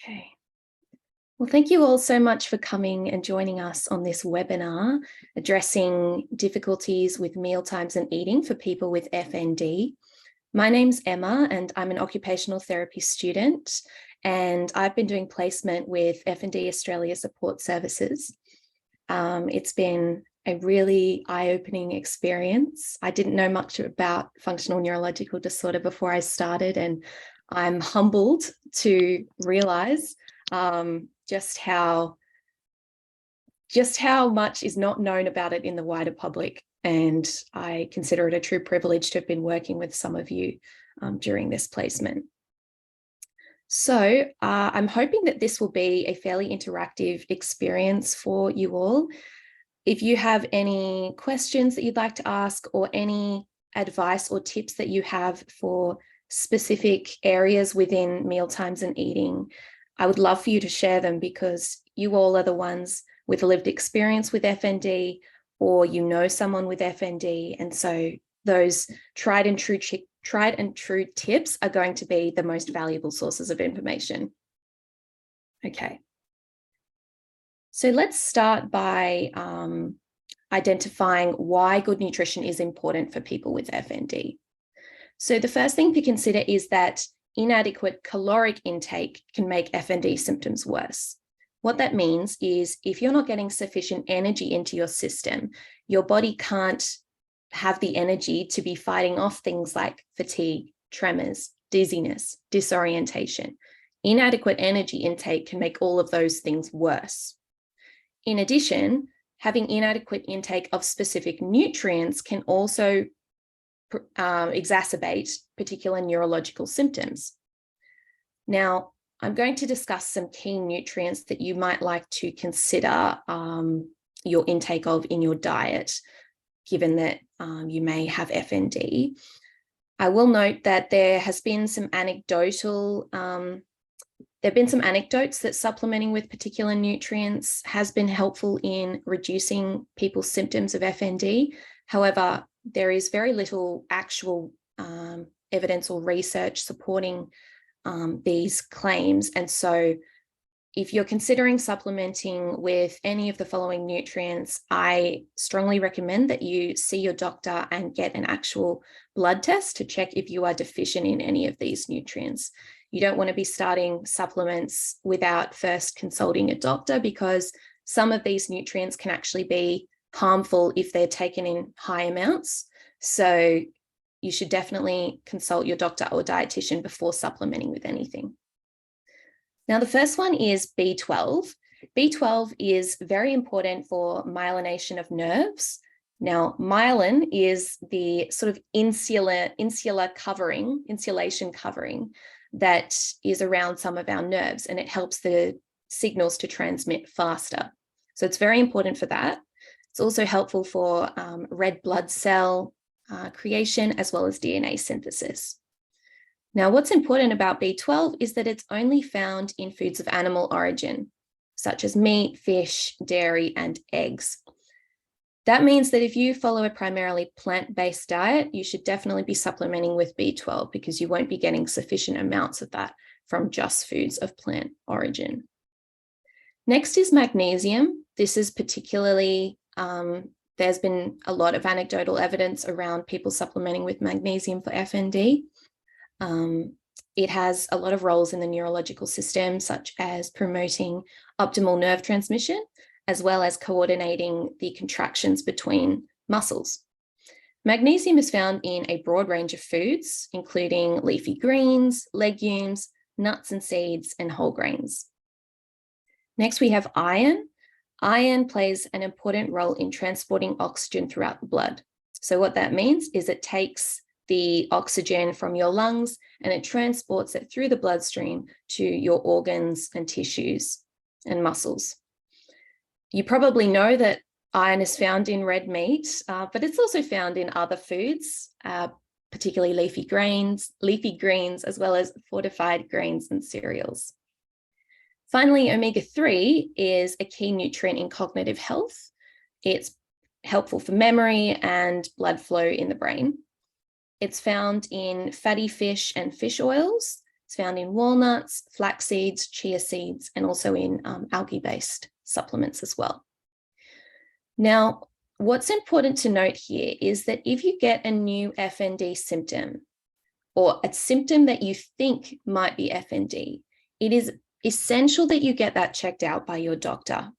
Okay. Well, thank you all so much for coming and joining us on this webinar addressing difficulties with mealtimes and eating for people with FND. My name's Emma and I'm an occupational therapy student, and I've been doing placement with FND Australia Support Services. It's been a really eye-opening experience. I didn't know much about functional neurological disorder before I started, and I'm humbled to realize just how much is not known about it in the wider public. And I consider it a true privilege to have been working with some of you during this placement. So I'm hoping that this will be a fairly interactive experience for you all. If you have any questions that you'd like to ask or any advice or tips that you have for specific areas within mealtimes and eating, I would love for you to share them, because you all are the ones with a lived experience with FND, or you know someone with FND. And so those tried and true tips are going to be the most valuable sources of information. Okay. So let's start by identifying why good nutrition is important for people with FND. So the first thing to consider is that inadequate caloric intake can make FND symptoms worse. What that means is if you're not getting sufficient energy into your system, your body can't have the energy to be fighting off things like fatigue, tremors, dizziness, disorientation. Inadequate energy intake can make all of those things worse. In addition, having inadequate intake of specific nutrients can also exacerbate particular neurological symptoms. Now, I'm going to discuss some key nutrients that you might like to consider your intake of in your diet, given that you may have FND. I will note that there have been some anecdotes that supplementing with particular nutrients has been helpful in reducing people's symptoms of FND. However, there is very little actual evidence or research supporting these claims. And so if you're considering supplementing with any of the following nutrients, I strongly recommend that you see your doctor and get an actual blood test to check if you are deficient in any of these nutrients. You don't want to be starting supplements without first consulting a doctor, because some of these nutrients can actually be harmful if they're taken in high amounts. So you should definitely consult your doctor or dietitian before supplementing with anything. Now, the first one is B12. B12 is very important for myelination of nerves. Now, myelin is the sort of insulation covering that is around some of our nerves, and it helps the signals to transmit faster. So it's very important for that. It's also helpful for red blood cell creation, as well as DNA synthesis. Now, what's important about B12 is that it's only found in foods of animal origin, such as meat, fish, dairy, and eggs. That means that if you follow a primarily plant-based diet, you should definitely be supplementing with B12, because you won't be getting sufficient amounts of that from just foods of plant origin. Next is magnesium. This is particularly, there's been a lot of anecdotal evidence around people supplementing with magnesium for FND. It has a lot of roles in the neurological system, such as promoting optimal nerve transmission, as well as coordinating the contractions between muscles. Magnesium is found in a broad range of foods, including leafy greens, legumes, nuts and seeds, and whole grains. Next, we have iron. Iron plays an important role in transporting oxygen throughout the blood. So what that means is it takes the oxygen from your lungs and it transports it through the bloodstream to your organs and tissues and muscles. You probably know that iron is found in red meat, but it's also found in other foods, particularly leafy greens, as well as fortified grains and cereals. Finally, omega-3 is a key nutrient in cognitive health. It's helpful for memory and blood flow in the brain. It's found in fatty fish and fish oils, It's found in walnuts, flax seeds, chia seeds, and also in algae-based supplements as well. Now, what's important to note here is that if you get a new FND symptom, or a symptom that you think might be FND, it is essential that you get that checked out by your doctor,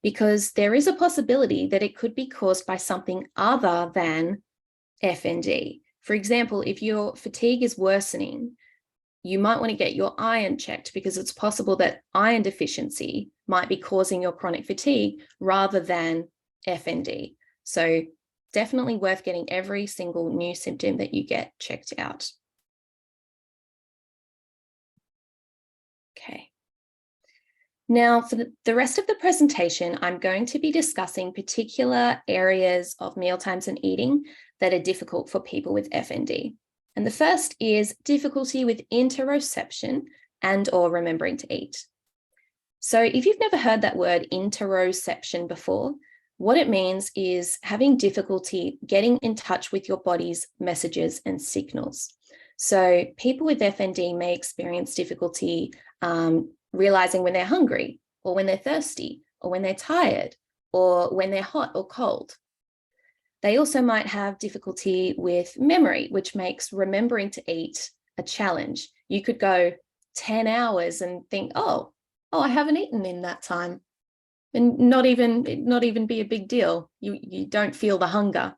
because there is a possibility that it could be caused by something other than FND. For example, if your fatigue is worsening, you might want to get your iron checked, because it's possible that iron deficiency might be causing your chronic fatigue rather than FND. So definitely worth getting every single new symptom that you get checked out. Okay. Now, for the rest of the presentation, I'm going to be discussing particular areas of mealtimes and eating that are difficult for people with FND. And the first is difficulty with interoception and or remembering to eat. So if you've never heard that word interoception before, what it means is having difficulty getting in touch with your body's messages and signals. So people with FND may experience difficulty realizing when they're hungry, or when they're thirsty, or when they're tired, or when they're hot or cold. They also might have difficulty with memory, which makes remembering to eat a challenge. You could go 10 hours and think, oh, I haven't eaten in that time, and not even be a big deal. You don't feel the hunger.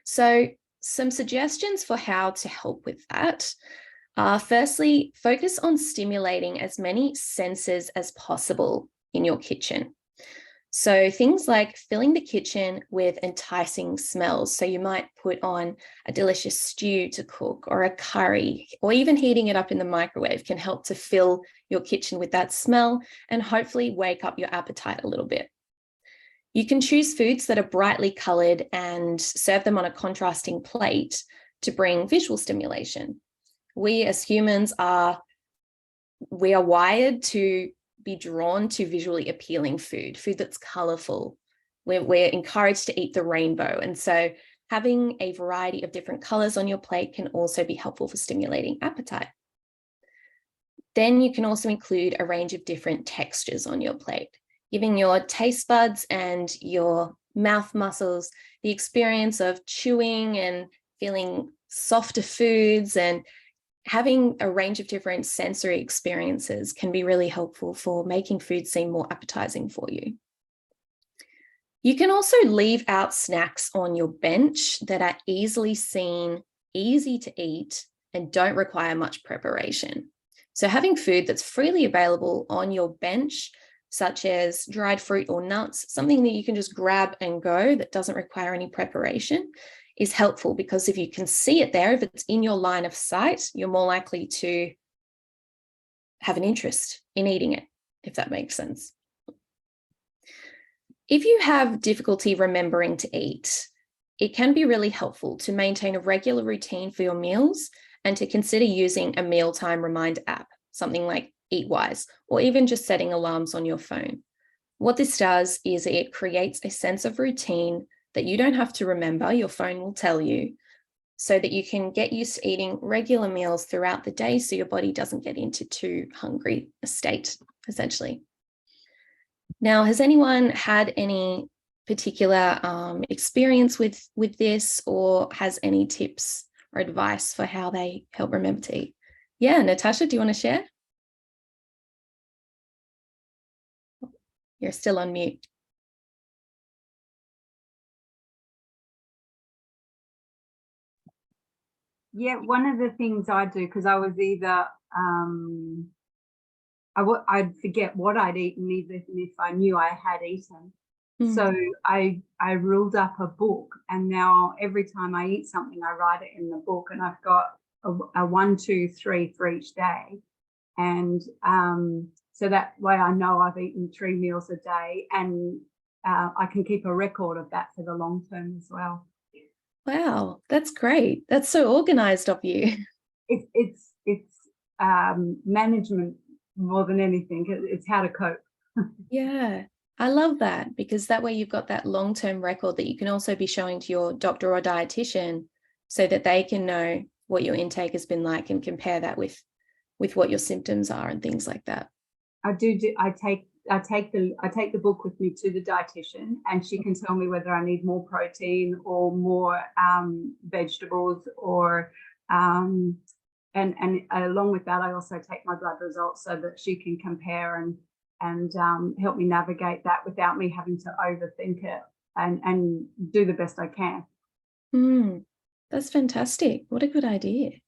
So some suggestions for how to help with that are, firstly, focus on stimulating as many senses as possible in your kitchen. So things like filling the kitchen with enticing smells. So you might put on a delicious stew to cook, or a curry, or even heating it up in the microwave can help to fill your kitchen with that smell and hopefully wake up your appetite a little bit. You can choose foods that are brightly colored and serve them on a contrasting plate to bring visual stimulation. We as humans are wired to be drawn to visually appealing food that's colorful. We're encouraged to eat the rainbow. And so having a variety of different colors on your plate can also be helpful for stimulating appetite. Then you can also include a range of different textures on your plate, giving your taste buds and your mouth muscles the experience of chewing and feeling softer foods, and having a range of different sensory experiences can be really helpful for making food seem more appetizing for you. You can also leave out snacks on your bench that are easily seen, easy to eat, and don't require much preparation. So having food that's freely available on your bench, such as dried fruit or nuts, something that you can just grab and go that doesn't require any preparation, is helpful, because if you can see it there, if it's in your line of sight, you're more likely to have an interest in eating it, if that makes sense. If you have difficulty remembering to eat, it can be really helpful to maintain a regular routine for your meals and to consider using a mealtime reminder app, something like Eatwise, or even just setting alarms on your phone. What this does is it creates a sense of routine that you don't have to remember, your phone will tell you, so that you can get used to eating regular meals throughout the day so your body doesn't get into too hungry a state, essentially. Now, has anyone had any particular experience with this, or has any tips or advice for how they help remember to eat? Yeah, Natasha, do you want to share? You're still on mute. Yeah, one of the things I do, because I was either I'd forget what I'd eaten, even if I knew I had eaten. So I ruled up a book, and now every time I eat something, I write it in the book, and I've got a 1, 2, 3 for each day, and so that way I know I've eaten 3 meals a day, and I can keep a record of that for the long term as well. Wow, that's great. That's so organized of you. It's management more than anything. It's how to cope. Yeah, I love that, because that way you've got that long-term record that you can also be showing to your doctor or dietitian, so that they can know what your intake has been like and compare that with with what your symptoms are and things like that? I take the book with me to the dietitian, and she can tell me whether I need more protein or more vegetables, or and along with that, I also take my blood results so that she can compare and help me navigate that without me having to overthink it, and do the best I can. That's fantastic. What a good idea.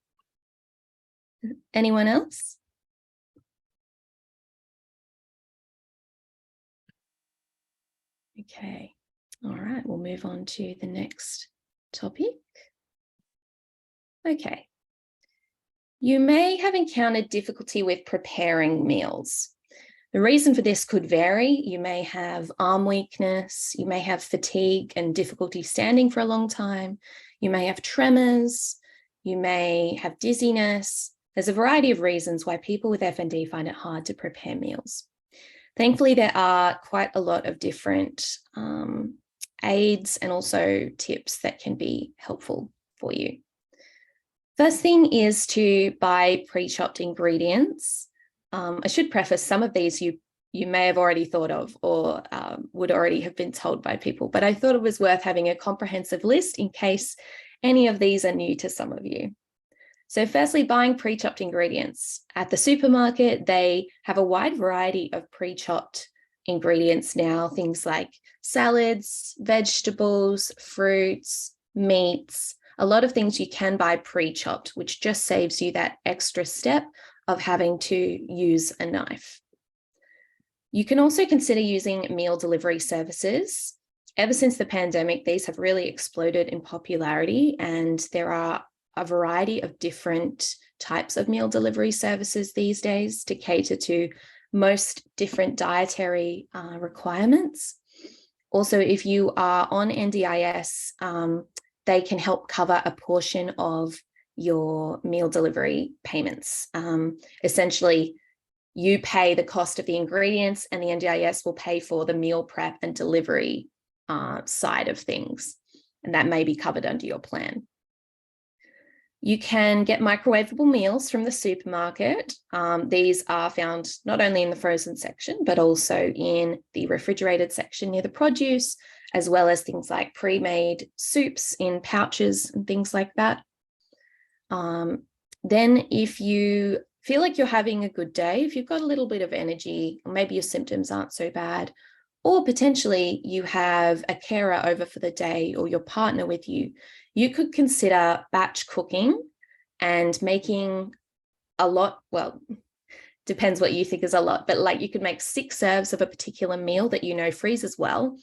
Anyone else? Okay. All right, we'll move on to the next topic. Okay. You may have encountered difficulty with preparing meals. The reason for this could vary. You may have arm weakness, you may have fatigue and difficulty standing for a long time, you may have tremors, you may have dizziness. There's a variety of reasons why people with FND find it hard to prepare meals. Thankfully, there are quite a lot of different aids and also tips that can be helpful for you. First thing is to buy pre-chopped ingredients. I should preface, some of these you may have already thought of or would already have been told by people, but I thought it was worth having a comprehensive list in case any of these are new to some of you. So firstly, buying pre-chopped ingredients. At the supermarket, they have a wide variety of pre-chopped ingredients now, things like salads, vegetables, fruits, meats, a lot of things you can buy pre-chopped, which just saves you that extra step of having to use a knife. You can also consider using meal delivery services. Ever since the pandemic, these have really exploded in popularity, and there are a variety of different types of meal delivery services these days to cater to most different dietary requirements. Also, if you are on NDIS, they can help cover a portion of your meal delivery payments. Essentially, you pay the cost of the ingredients and the NDIS will pay for the meal prep and delivery side of things. And that may be covered under your plan. You can get microwavable meals from the supermarket. These are found not only in the frozen section, but also in the refrigerated section near the produce, as well as things like pre-made soups in pouches and things like that. Then if you feel like you're having a good day, if you've got a little bit of energy, or maybe your symptoms aren't so bad, or potentially you have a carer over for the day or your partner with you, you could consider batch cooking and making a lot, well, depends what you think is a lot, but like you could make 6 serves of a particular meal that you know freezes well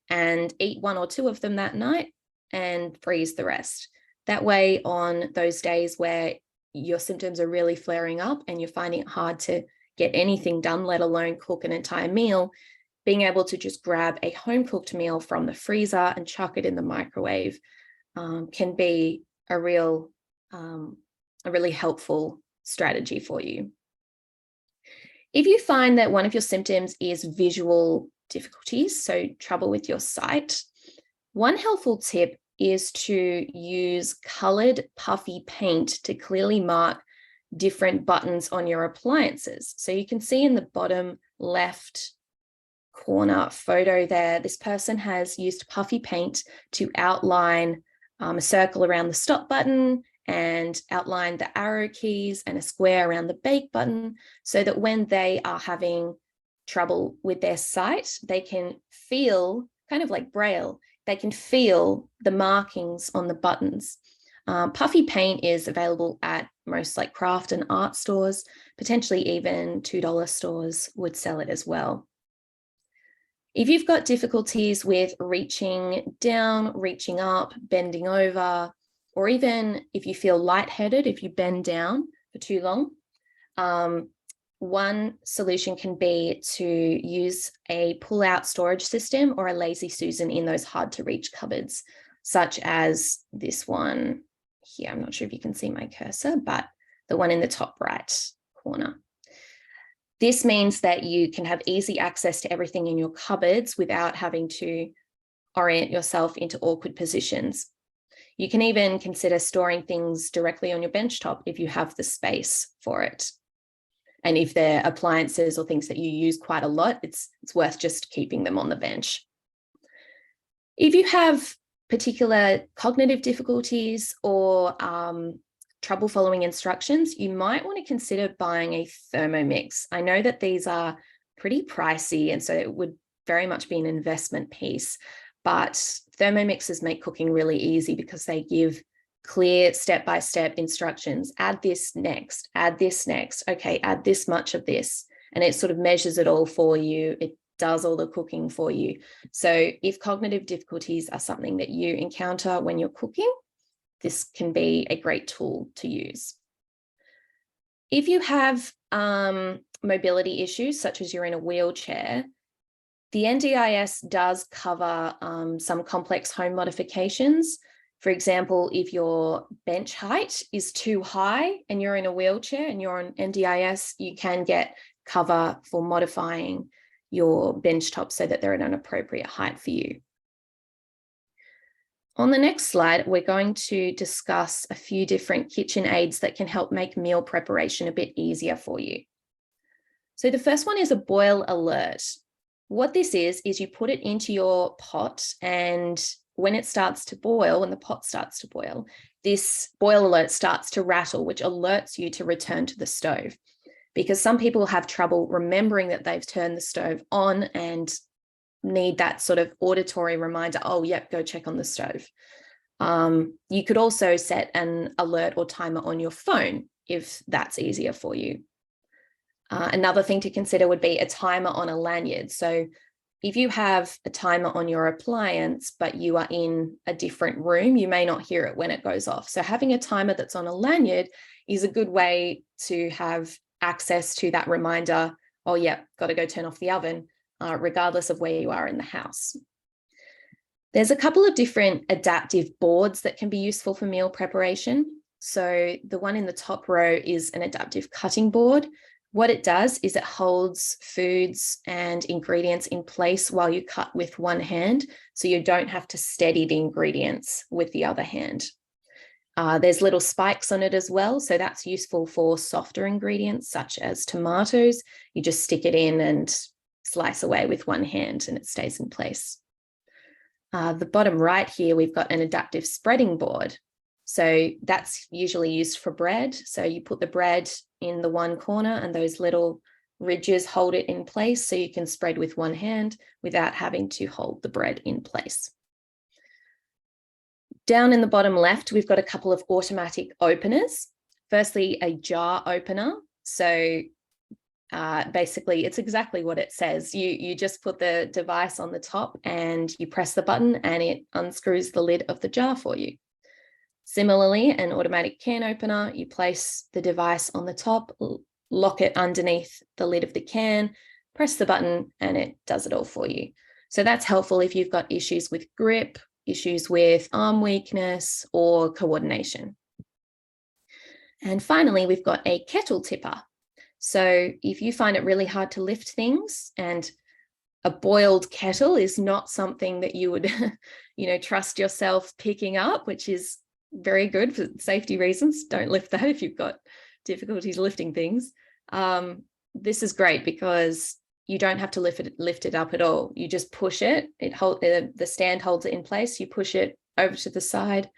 and eat 1 or 2 of them that night and freeze the rest. That way, on those days where your symptoms are really flaring up and you're finding it hard to get anything done, let alone cook an entire meal, being able to just grab a home-cooked meal from the freezer and chuck it in the microwave can be a really helpful strategy for you. If you find that one of your symptoms is visual difficulties, so trouble with your sight, one helpful tip is to use colored puffy paint to clearly mark different buttons on your appliances. So you can see in the bottom left corner photo there, this person has used puffy paint to outline a circle around the stop button and outline the arrow keys and a square around the bake button, so that when they are having trouble with their sight, they can feel, kind of like Braille, they can feel the markings on the buttons. Puffy paint is available at most like craft and art stores, potentially even $2 stores would sell it as well. If you've got difficulties with reaching down, reaching up, bending over, or even if you feel lightheaded, if you bend down for too long, one solution can be to use a pull-out storage system or a Lazy Susan in those hard-to-reach cupboards, such as this one here. I'm not sure if you can see my cursor, but the one in the top right corner. This means that you can have easy access to everything in your cupboards without having to orient yourself into awkward positions. You can even consider storing things directly on your benchtop if you have the space for it. And if they're appliances or things that you use quite a lot, it's worth just keeping them on the bench. If you have particular cognitive difficulties or trouble following instructions, you might want to consider buying a Thermomix. I know that these are pretty pricey, and so it would very much be an investment piece, but Thermomixes make cooking really easy because they give clear step-by-step instructions. Add this next, add this next. Okay, add this much of this. And it sort of measures it all for you. It does all the cooking for you. So if cognitive difficulties are something that you encounter when you're cooking, this can be a great tool to use. If you have mobility issues, such as you're in a wheelchair, the NDIS does cover some complex home modifications. For example, if your bench height is too high and you're in a wheelchair and you're on NDIS, you can get cover for modifying your bench top so that they're at an appropriate height for you. On the next slide, we're going to discuss a few different kitchen aids that can help make meal preparation a bit easier for you. So the first one is a boil alert. What this is you put it into your pot, and when it starts to boil, when the pot starts to boil, this boil alert starts to rattle, which alerts you to return to the stove. Because some people have trouble remembering that they've turned the stove on and need that sort of auditory reminder, oh, yep, go check on the stove. You could also set an alert or timer on your phone if that's easier for you. Another thing to consider would be a timer on a lanyard. So if you have a timer on your appliance, but you are in a different room, you may not hear it when it goes off. So having a timer that's on a lanyard is a good way to have access to that reminder, oh, yeah, got to go turn off the oven, regardless of where you are in the house. There's a couple of different adaptive boards that can be useful for meal preparation. So the one in the top row is an adaptive cutting board. What it does is it holds foods and ingredients in place while you cut with one hand, so you don't have to steady the ingredients with the other hand. There's little spikes on it as well, so that's useful for softer ingredients such as tomatoes. You just stick it in and slice away with one hand and it stays in place. The bottom right here, we've got an adaptive spreading board. So that's usually used for bread. So you put the bread in the one corner and those little ridges hold it in place so you can spread with one hand without having to hold the bread in place. Down in the bottom left, we've got a couple of automatic openers. Firstly, a jar opener. So basically, it's exactly what it says. You just put the device on the top and you press the button and it unscrews the lid of the jar for you. Similarly, an automatic can opener, you place the device on the top, lock it underneath the lid of the can, press the button, and it does it all for you. So that's helpful if you've got issues with grip, issues with arm weakness, or coordination. And finally, we've got a kettle tipper. So if you find it really hard to lift things, and a boiled kettle is not something that you would, trust yourself picking up, which is very good for safety reasons. Don't lift that if you've got difficulties lifting things. This is great because you don't have to lift it up at all. You just push it. The stand holds it in place. You push it over to the side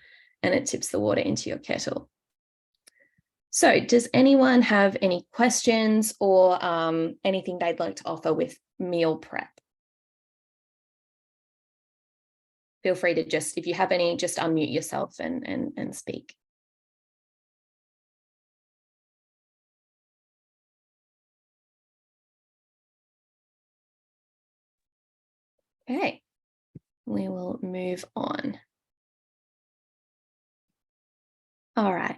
and it tips the water into your kettle. So does anyone have any questions or anything they'd like to offer with meal prep? Feel free to if you have any, just unmute yourself and speak. Okay, we will move on. All right.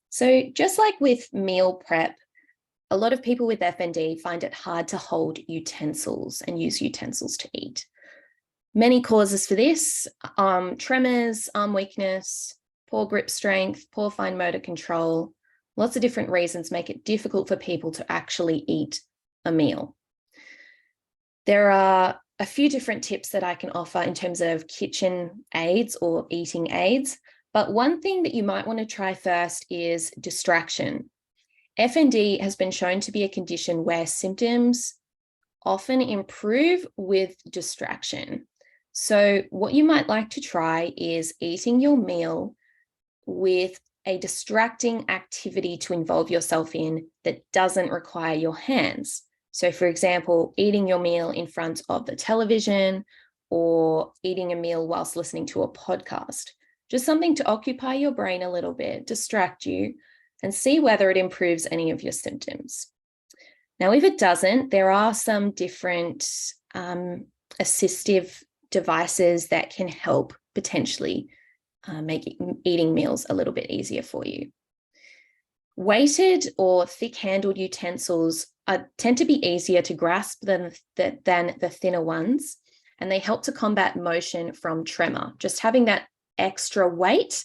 So just like with meal prep, a lot of people with FND find it hard to hold utensils and use utensils to eat. Many causes for this, tremors, arm weakness, poor grip strength, poor fine motor control, lots of different reasons make it difficult for people to actually eat a meal. There are a few different tips that I can offer in terms of kitchen aids or eating aids, but one thing that you might want to try first is distraction. FND has been shown to be a condition where symptoms often improve with distraction. So what you might like to try is eating your meal with a distracting activity to involve yourself in that doesn't require your hands. So for example, eating your meal in front of the television or eating a meal whilst listening to a podcast. Just something to occupy your brain a little bit, distract you, and see whether it improves any of your symptoms. Now, if it doesn't, there are some different assistive devices that can help potentially make eating meals a little bit easier for you. Weighted or thick-handled utensils tend to be easier to grasp than the thinner ones, and they help to combat motion from tremor. Just having that extra weight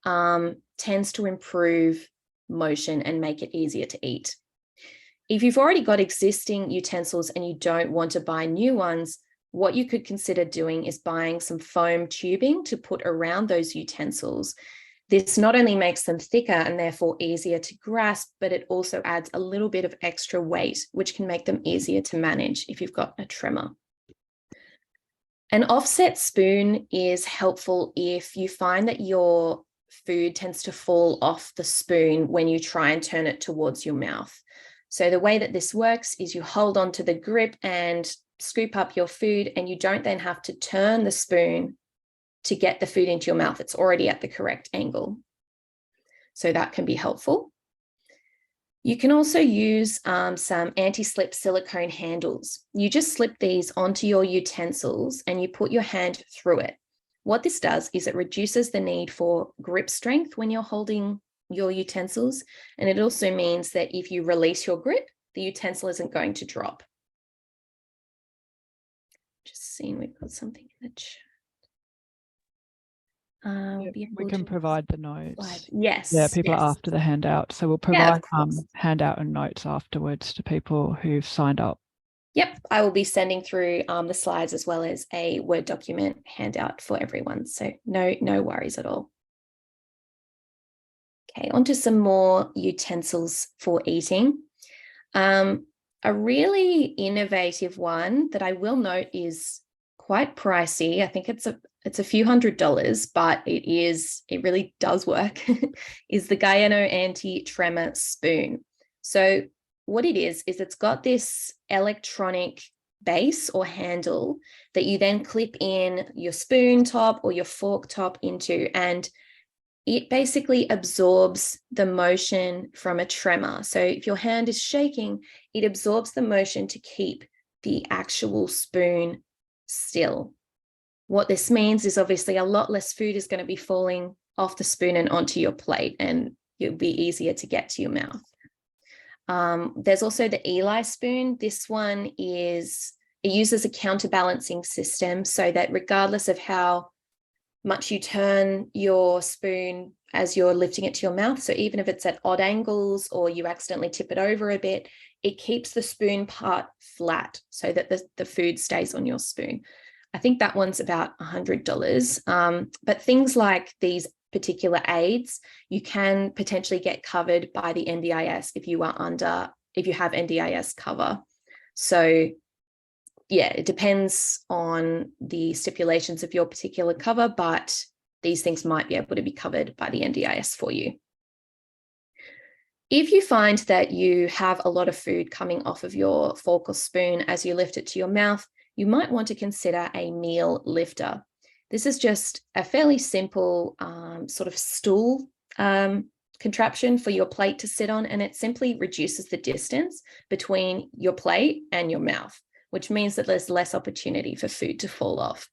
tends to improve motion and make it easier to eat. If you've already got existing utensils and you don't want to buy new ones, what you could consider doing is buying some foam tubing to put around those utensils. This not only makes them thicker and therefore easier to grasp, but it also adds a little bit of extra weight, which can make them easier to manage if you've got a tremor. An offset spoon is helpful if you find that your food tends to fall off the spoon when you try and turn it towards your mouth. So the way that this works is you hold on to the grip and scoop up your food, and you don't then have to turn the spoon to get the food into your mouth. It's already at the correct angle. So that can be helpful. You can also use some anti-slip silicone handles. You just slip these onto your utensils and you put your hand through it. What this does is it reduces the need for grip strength when you're holding your utensils. And it also means that if you release your grip, the utensil isn't going to drop. Just seeing we've got something in the chat. We can provide the notes. Yes. Yeah, people yes. are after the handout. So we'll provide handout and notes afterwards to people who've signed up. Yep, I will be sending through the slides as well as a Word document handout for everyone. So no worries at all. Okay, on to some more utensils for eating. A really innovative one that I will note is quite pricey. I think it's a few $100s, but it really does work, is the Guyano anti-tremor spoon. So what it is it's got this electronic base or handle that you then clip in your spoon top or your fork top into, and it basically absorbs the motion from a tremor. So if your hand is shaking, it absorbs the motion to keep the actual spoon still. What this means is obviously a lot less food is going to be falling off the spoon and onto your plate, and it'll be easier to get to your mouth. There's also the Eli spoon. This one it uses a counterbalancing system so that regardless of how much you turn your spoon as you're lifting it to your mouth, so even if it's at odd angles or you accidentally tip it over a bit, it keeps the spoon part flat so that the food stays on your spoon. I think that one's about $100. But things like these particular aids, you can potentially get covered by the NDIS if you have NDIS cover. So yeah, it depends on the stipulations of your particular cover, but these things might be able to be covered by the NDIS for you. If you find that you have a lot of food coming off of your fork or spoon as you lift it to your mouth, you might want to consider a meal lifter. This is just a fairly simple sort of stool contraption for your plate to sit on, and it simply reduces the distance between your plate and your mouth, which means that there's less opportunity for food to fall off.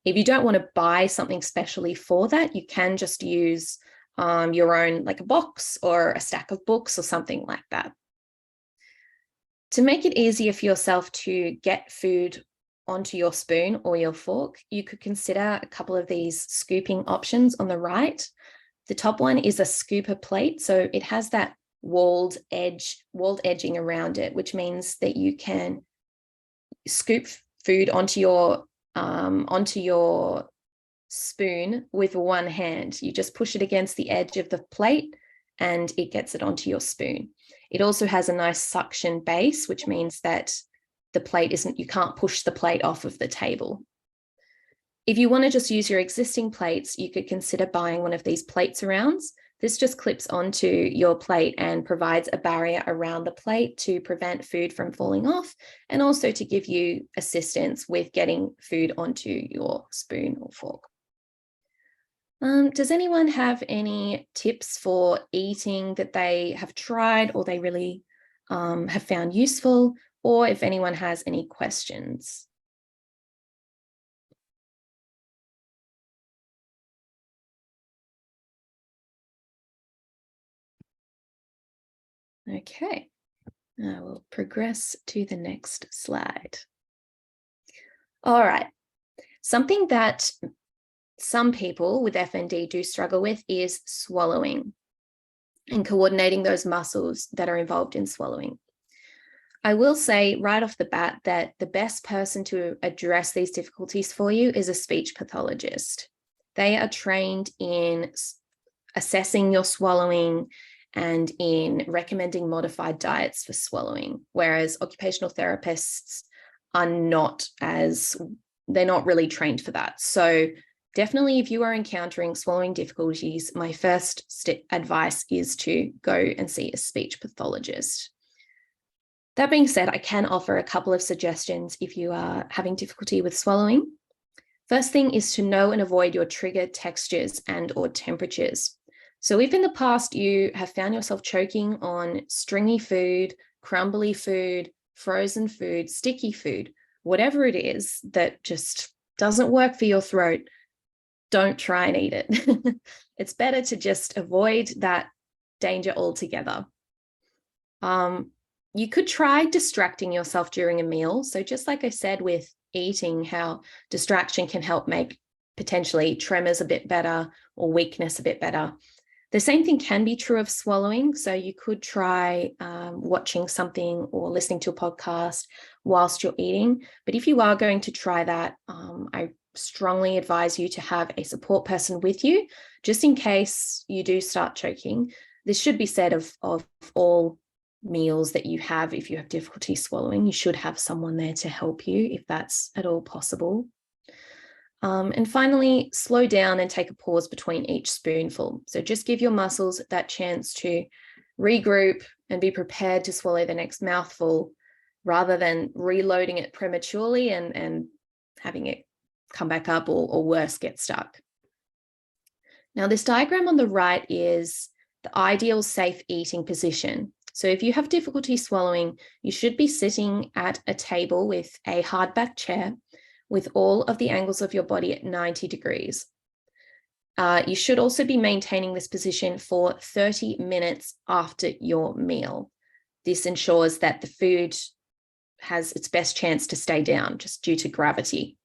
If you don't want to buy something specially for that, you can just use your own, like a box or a stack of books or something like that. To make it easier for yourself to get food onto your spoon or your fork, you could consider a couple of these scooping options on the right. The top one is a scooper plate. So it has that walled edging around it, which means that you can scoop food onto your spoon with one hand. You just push it against the edge of the plate and it gets it onto your spoon. It also has a nice suction base, which means that the plate you can't push the plate off of the table. If you want to just use your existing plates, you could consider buying one of these plate surrounds. This just clips onto your plate and provides a barrier around the plate to prevent food from falling off, and also to give you assistance with getting food onto your spoon or fork. Does anyone have any tips for eating that they have tried or they really have found useful, or if anyone has any questions? Okay, I will progress to the next slide. All right, something that some people with FND do struggle with is swallowing and coordinating those muscles that are involved in swallowing. I will say right off the bat that the best person to address these difficulties for you is a speech pathologist. They are trained in assessing your swallowing and in recommending modified diets for swallowing, whereas occupational therapists are they're not really trained for that. So definitely, if you are encountering swallowing difficulties, my first advice is to go and see a speech pathologist. That being said, I can offer a couple of suggestions if you are having difficulty with swallowing. First thing is to know and avoid your trigger textures and or temperatures. So if in the past you have found yourself choking on stringy food, crumbly food, frozen food, sticky food, whatever it is that just doesn't work for your throat, don't try and eat it. It's better to just avoid that danger altogether. You could try distracting yourself during a meal. So just like I said with eating, how distraction can help make potentially tremors a bit better or weakness a bit better. The same thing can be true of swallowing. So you could try watching something or listening to a podcast whilst you're eating. But if you are going to try that, I strongly advise you to have a support person with you, just in case you do start choking. This should be said of all meals that you have. If you have difficulty swallowing, you should have someone there to help you if that's at all possible. And finally, slow down and take a pause between each spoonful. So just give your muscles that chance to regroup and be prepared to swallow the next mouthful, rather than reloading it prematurely and having it come back up or worse, get stuck. Now, this diagram on the right is the ideal safe eating position. So if you have difficulty swallowing, you should be sitting at a table with a hardback chair with all of the angles of your body at 90 degrees. You should also be maintaining this position for 30 minutes after your meal. This ensures that the food has its best chance to stay down just due to gravity.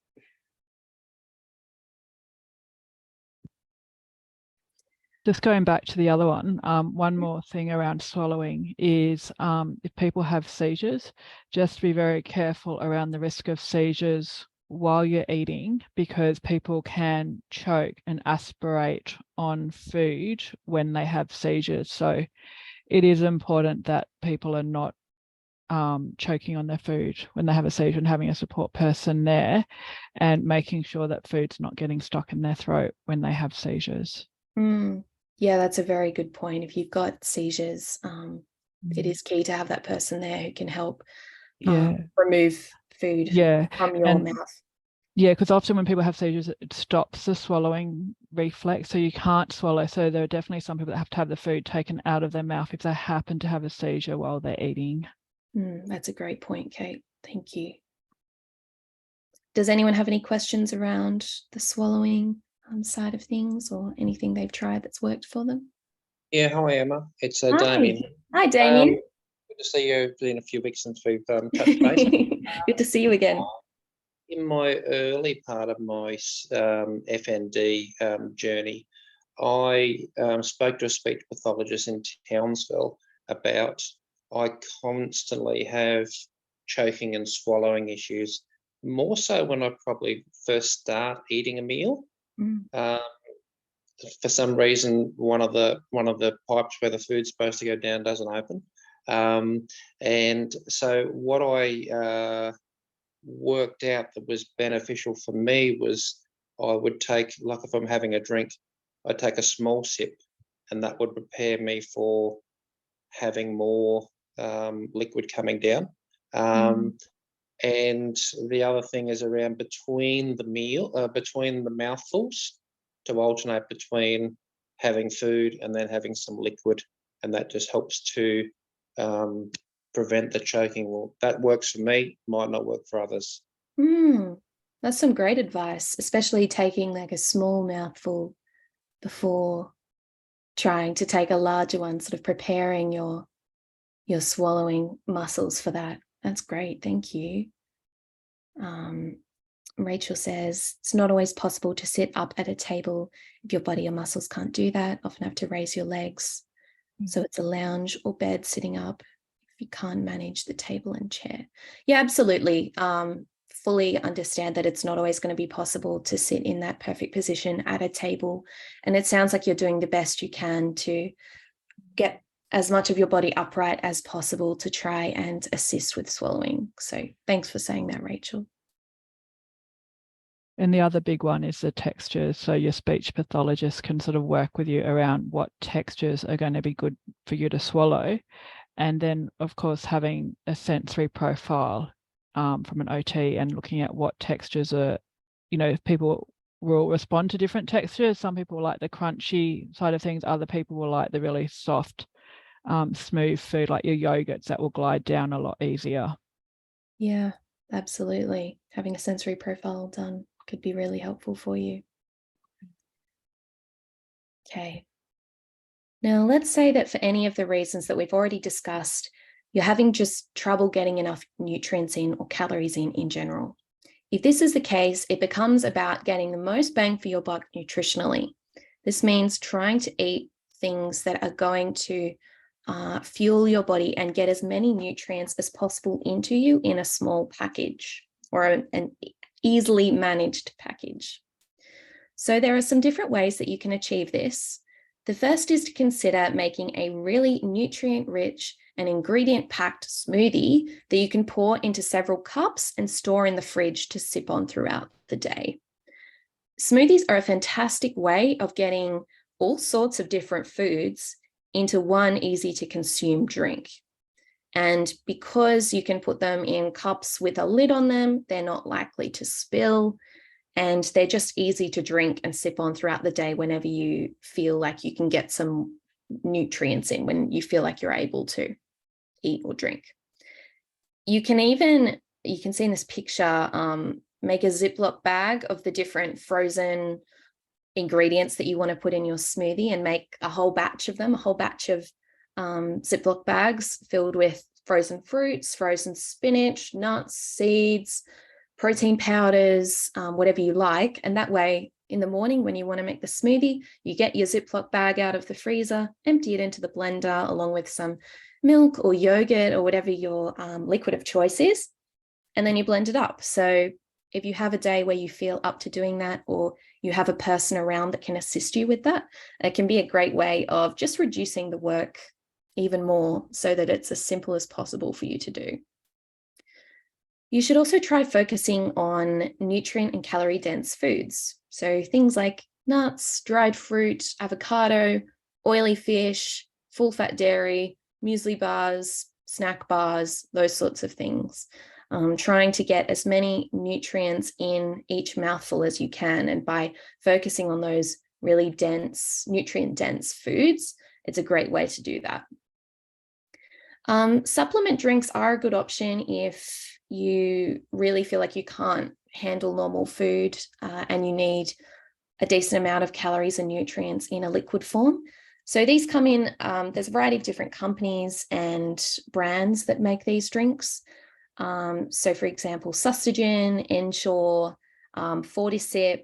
Just going back to the other one, one more thing around swallowing is if people have seizures, just be very careful around the risk of seizures while you're eating, because people can choke and aspirate on food when they have seizures. So it is important that people are not choking on their food when they have a seizure, and having a support person there and making sure that food's not getting stuck in their throat when they have seizures. Yeah, that's a very good point. If you've got seizures, it is key to have that person there who can help remove food from your mouth. Yeah, because often when people have seizures, it stops the swallowing reflex, so you can't swallow. So there are definitely some people that have to have the food taken out of their mouth if they happen to have a seizure while they're eating. That's a great point, Kate. Thank you. Does anyone have any questions around the swallowing side of things, or anything they've tried that's worked for them? Yeah, hi Emma. It's Damien. Hi, Damien. Good to see you. It's been a few weeks since we've touched base. Good to see you again. In my early part of my FND journey, I spoke to a speech pathologist in Townsville about I constantly have choking and swallowing issues, more so when I probably first start eating a meal. For some reason, one of the pipes where the food's supposed to go down doesn't open. And so what I worked out that was beneficial for me was I would take, like if I'm having a drink, I'd take a small sip, and that would prepare me for having more liquid coming down. And the other thing is around between the mouthfuls, to alternate between having food and then having some liquid, and that just helps to prevent the choking. Well, that works for me, might not work for others. That's some great advice, especially taking like a small mouthful before trying to take a larger one, sort of preparing your swallowing muscles for that. That's great. Thank you. Rachel says, it's not always possible to sit up at a table if your body or muscles can't do that. Often have to raise your legs. So it's a lounge or bed sitting up if you can't manage the table and chair. Yeah, absolutely. Fully understand that it's not always going to be possible to sit in that perfect position at a table. And it sounds like you're doing the best you can to get as much of your body upright as possible to try and assist with swallowing. So thanks for saying that, Rachel. And the other big one is the textures. So your speech pathologist can sort of work with you around what textures are going to be good for you to swallow. And then, of course, having a sensory profile from an OT and looking at what textures are, if people will respond to different textures. Some people like the crunchy side of things. Other people will like the really soft, smooth food like your yogurts that will glide down a lot easier. Yeah, absolutely. Having a sensory profile done could be really helpful for you. Okay. Now, let's say that for any of the reasons that we've already discussed, you're having just trouble getting enough nutrients in or calories in general. If this is the case, it becomes about getting the most bang for your buck nutritionally. This means trying to eat things that are going to fuel your body and get as many nutrients as possible into you in a small package or an easily managed package. So there are some different ways that you can achieve this. The first is to consider making a really nutrient-rich and ingredient-packed smoothie that you can pour into several cups and store in the fridge to sip on throughout the day. Smoothies are a fantastic way of getting all sorts of different foods into one easy-to-consume drink. And because you can put them in cups with a lid on them, they're not likely to spill. And they're just easy to drink and sip on throughout the day whenever you feel like you can get some nutrients in, when you feel like you're able to eat or drink. You can see in this picture, make a Ziploc bag of the different frozen ingredients that you want to put in your smoothie and make a whole batch of them, a whole batch of Ziploc bags filled with frozen fruits, frozen spinach, nuts, seeds, protein powders, whatever you like. And that way, in the morning when you want to make the smoothie, you get your Ziploc bag out of the freezer, empty it into the blender along with some milk or yogurt or whatever your liquid of choice is, and then you blend it up. So if you have a day where you feel up to doing that, or you have a person around that can assist you with that, it can be a great way of just reducing the work even more so that it's as simple as possible for you to do. You should also try focusing on nutrient and calorie dense foods. So things like nuts, dried fruit, avocado, oily fish, full fat dairy, muesli bars, snack bars, those sorts of things. Trying to get as many nutrients in each mouthful as you can. And by focusing on those really dense, nutrient dense foods, it's a great way to do that. Supplement drinks are a good option if you really feel like you can't handle normal food and you need a decent amount of calories and nutrients in a liquid form. So these come in, there's a variety of different companies and brands that make these drinks. So for example, Sustagen, Ensure, Fortisip,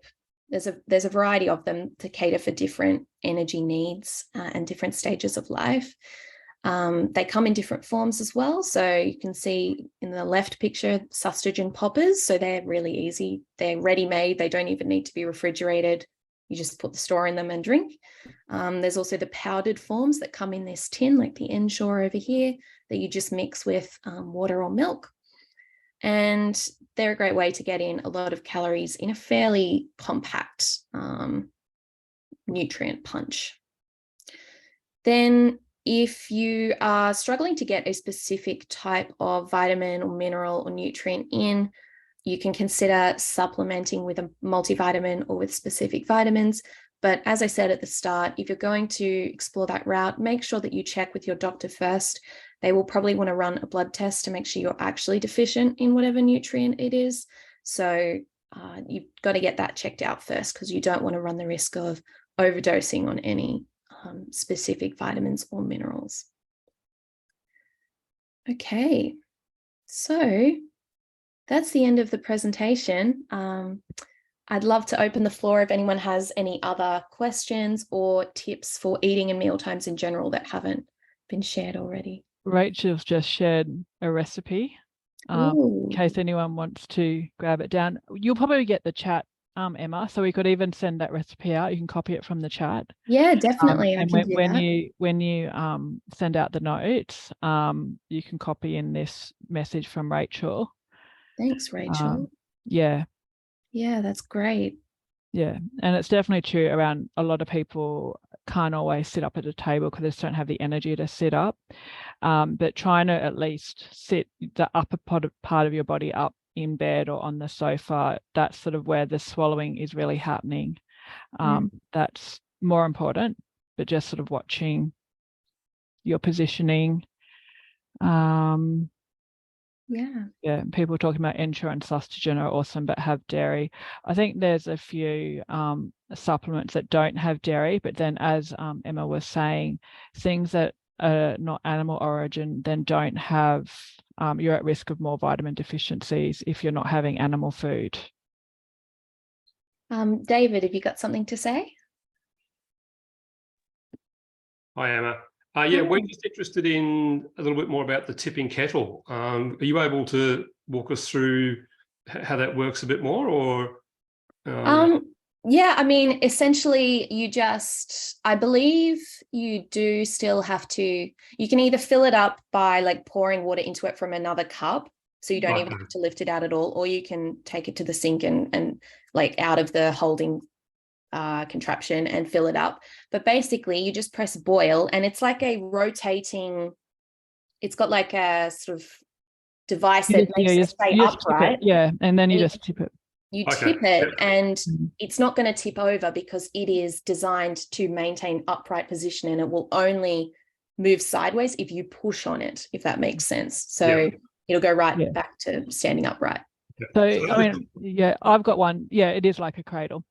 there's a variety of them to cater for different energy needs and different stages of life. They come in different forms as well. So you can see in the left picture, Sustagen poppers. So they're really easy. They're ready-made. They don't even need to be refrigerated. You just put the store in them and drink. There's also the powdered forms that come in this tin, like the Ensure over here, that you just mix with water or milk. And they're a great way to get in a lot of calories in a fairly compact nutrient punch. Then if you are struggling to get a specific type of vitamin or mineral or nutrient in, you can consider supplementing with a multivitamin or with specific vitamins. But as I said at the start, if you're going to explore that route, make sure that you check with your doctor first. They will probably want to run a blood test to make sure you're actually deficient in whatever nutrient it is. So you've got to get that checked out first, because you don't want to run the risk of overdosing on any specific vitamins or minerals. Okay, so that's the end of the presentation. I'd love to open the floor if anyone has any other questions or tips for eating and meal times in general that haven't been shared already. Rachel's just shared a recipe in case anyone wants to grab it down. You'll probably get the chat, Emma, so we could even send that recipe out. You can copy it from the chat. Yeah, definitely. And when you send out the notes, you can copy in this message from Rachel. Thanks, Rachel. Yeah, that's great. Yeah, and it's definitely true around a lot of people can't always sit up at a table because they just don't have the energy to sit up. But trying to at least sit the upper part of your body up in bed or on the sofa, that's sort of where the swallowing is really happening. That's more important, but just sort of watching your positioning. Yeah, people talking about Ensure and Sustagen are awesome but have dairy. I think there's a few supplements that don't have dairy, but then as Emma was saying, things that are not animal origin then don't have, you're at risk of more vitamin deficiencies if you're not having animal food. David, have you got something to say? Hi, Emma. Yeah, we're just interested in a little bit more about the tipping kettle. Are you able to walk us through how that works a bit more, or? Yeah, I mean, essentially you just, I believe you do still have to, you can either fill it up by like pouring water into it from another cup, so you don't even have to lift it out at all, or you can take it to the sink and like out of the holding contraption and fill it up. But basically you just press boil, and it's like a rotating, it's got like a sort of device that makes it stay upright. And then you just tip it. You tip it, and it's not going to tip over because it is designed to maintain upright position, and it will only move sideways if you push on it, if that makes sense. So it'll go right back to standing upright. So I mean, I've got one. Yeah, it is like a cradle.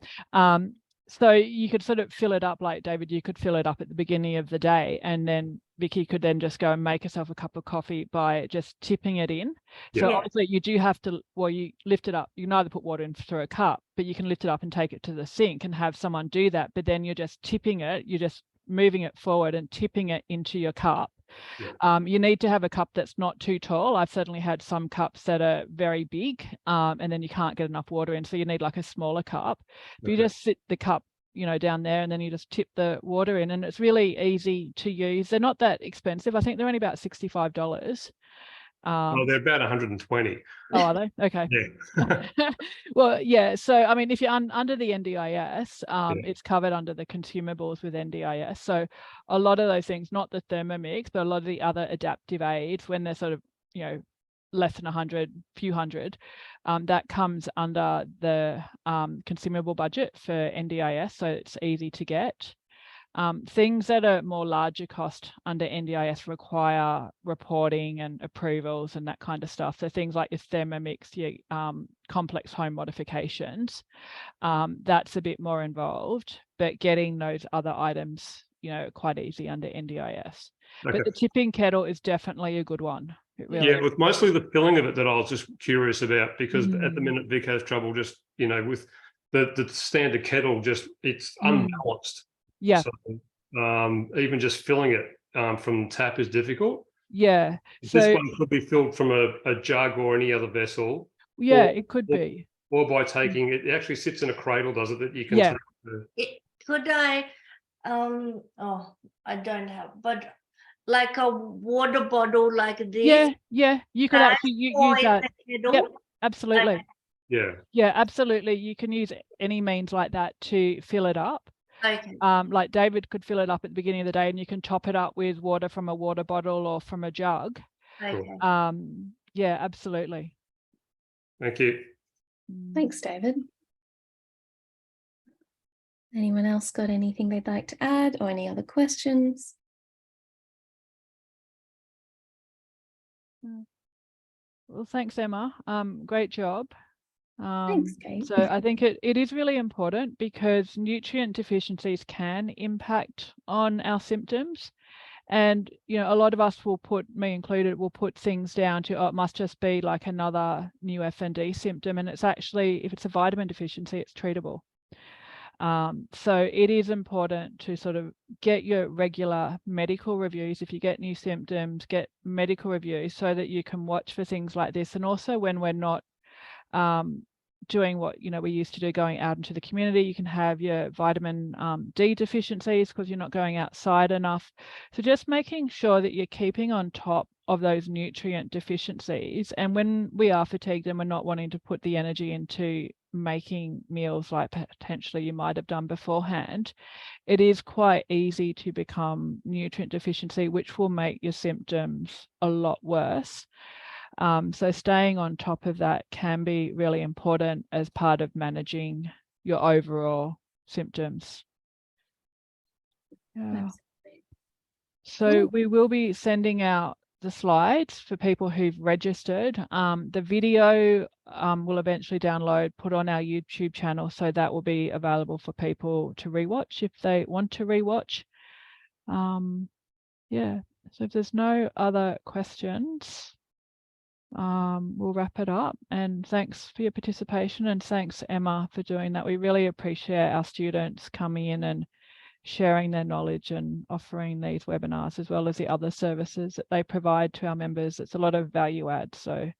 So you could sort of fill it up, like David, you could fill it up at the beginning of the day, and then Vicky could then just go and make herself a cup of coffee by just tipping it in. So obviously you do have to, well, you lift it up. You can either put water in through a cup, but you can lift it up and take it to the sink and have someone do that. But then you're just tipping it, you're just moving it forward and tipping it into your cup. You need to have a cup that's not too tall. I've certainly had some cups that are very big, and then you can't get enough water in, so you need like a smaller cup. But you just sit the cup, down there, and then you just tip the water in, and it's really easy to use. They're not that expensive. I think they're only about $65. They're about 120. Oh, are they? Okay. Yeah. Well, yeah. So, I mean, if you're under the NDIS, it's covered under the consumables with NDIS. So a lot of those things, not the Thermomix, but a lot of the other adaptive aids, when they're sort of, less than 100, few hundred, that comes under the consumable budget for NDIS. So it's easy to get. Things that are more larger cost under NDIS require reporting and approvals and that kind of stuff. So things like your Thermomix, your complex home modifications, that's a bit more involved, but getting those other items, quite easy under NDIS. Okay. But the tipping kettle is definitely a good one. It really is. With mostly the filling of it that I was just curious about, because at the minute Vic has trouble just, with the standard kettle, just it's unbalanced. Yeah. So, even just filling it from tap is difficult. Yeah. So this one could be filled from a jug or any other vessel. Yeah, it could be. Or by taking it actually sits in a cradle, does it? That you can take Could I, oh, I don't have, but like a water bottle like this? Yeah, you could actually use that. Yep, absolutely. Okay. Yeah, absolutely. You can use any means like that to fill it up. Okay. Like David could fill it up at the beginning of the day, and you can top it up with water from a water bottle or from a jug. Okay. Yeah, absolutely. Thank you. Thanks, David. Anyone else got anything they'd like to add or any other questions? Well, thanks, Emma. Great job. Thanks, Kate. So I think it is really important because nutrient deficiencies can impact on our symptoms. And, you know, a lot of us will put, me included, will put things down to, oh, it must just be like another new FND symptom. And it's actually, if it's a vitamin deficiency, it's treatable. So it is important to sort of get your regular medical reviews. If you get new symptoms, get medical reviews so that you can watch for things like this. And also when we're not doing what, you know, we used to do, going out into the community, you can have your vitamin D deficiencies because you're not going outside enough. So just making sure that you're keeping on top of those nutrient deficiencies. And when we are fatigued and we're not wanting to put the energy into making meals like potentially you might have done beforehand, it is quite easy to become nutrient deficiency, which will make your symptoms a lot worse. So staying on top of that can be really important as part of managing your overall symptoms. Yeah. So we will be sending out the slides for people who've registered. The video will eventually download, put on our YouTube channel, so that will be available for people to rewatch if they want to rewatch. Yeah, so if there's no other questions, we'll wrap it up. And thanks for your participation, and thanks, Emma, for doing that. We really appreciate our students coming in and sharing their knowledge and offering these webinars, as well as the other services that they provide to our members. It's a lot of value add. So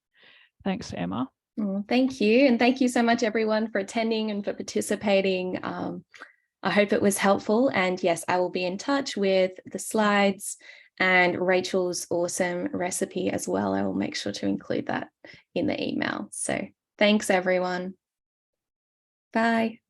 thanks, Emma. Oh, thank you. And thank you so much, everyone, for attending and for participating. I hope it was helpful. And yes, I will be in touch with the slides and Rachel's awesome recipe as well. I will make sure to include that in the email. So thanks, everyone. Bye.